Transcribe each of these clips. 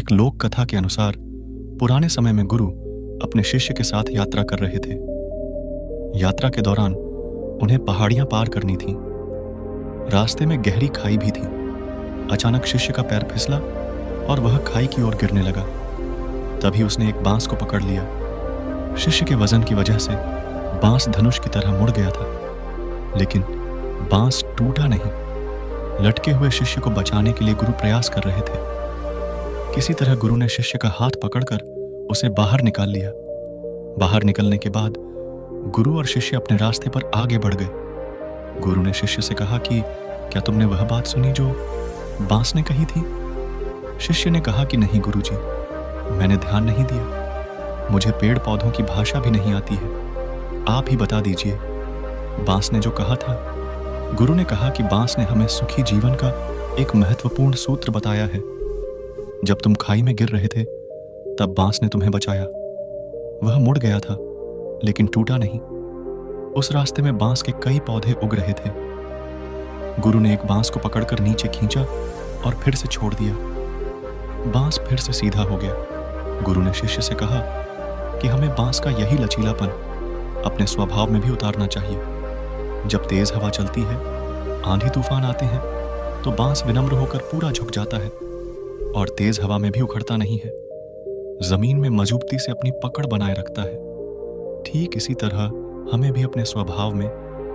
एक लोक कथा के अनुसार पुराने समय में गुरु अपने शिष्य के साथ यात्रा कर रहे थे। यात्रा के दौरान उन्हें पहाड़ियां पार करनी थीं। रास्ते में गहरी खाई भी थी। अचानक शिष्य का पैर फिसला और वह खाई की ओर गिरने लगा। तभी उसने एक बांस को पकड़ लिया। शिष्य के वजन की वजह से बांस धनुष की तरह मुड़ गया था, लेकिन बांस टूटा नहीं। लटके हुए शिष्य को बचाने के लिए गुरु प्रयास कर रहे थे। किसी तरह गुरु ने शिष्य का हाथ पकड़कर उसे बाहर निकाल लिया। बाहर निकलने के बाद गुरु और शिष्य अपने रास्ते पर आगे बढ़ गए। गुरु ने शिष्य से कहा कि क्या तुमने वह बात सुनी जो बांस ने कही थी? शिष्य ने कहा कि नहीं गुरुजी, मैंने ध्यान नहीं दिया। मुझे पेड़ पौधों की भाषा भी नहीं आती है, आप ही बता दीजिए। बांस ने जो कहा था। गुरु ने कहा कि बांस ने हमें सुखी जीवन का एक महत्वपूर्ण सूत्र बताया है। जब तुम खाई में गिर रहे थे तब बांस ने तुम्हें बचाया। वह मुड़ गया था लेकिन टूटा नहीं। उस रास्ते में बांस के कई पौधे उग रहे थे। गुरु ने एक बांस को पकड़कर नीचे खींचा और फिर से छोड़ दिया। बांस फिर से सीधा हो गया। गुरु ने शिष्य से कहा कि हमें बांस का यही लचीलापन अपने स्वभाव में भी उतारना चाहिए। जब तेज हवा चलती है, आंधी तूफान आते हैं, तो बांस विनम्र होकर पूरा झुक जाता है और तेज हवा में भी उखड़ता नहीं है। जमीन में मजबूती से अपनी पकड़ बनाए रखता है। ठीक इसी तरह हमें भी अपने स्वभाव में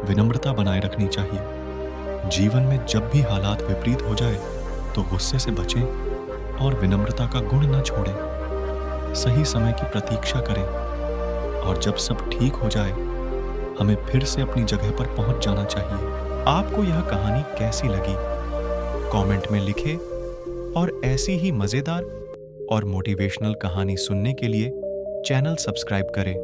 विनम्रता बनाए रखनी चाहिए। जीवन में जब भी हालात विपरीत हो जाए तो गुस्से से बचें और विनम्रता का गुण न छोड़ें। सही समय की प्रतीक्षा करें और जब सब ठीक हो जाए हमें फिर से अपनी जगह पर पहुंच जाना चाहिए। आपको यह कहानी कैसी लगी? कमेंट में लिखें और ऐसी ही मजेदार और मोटिवेशनल कहानी सुनने के लिए चैनल सब्सक्राइब करें।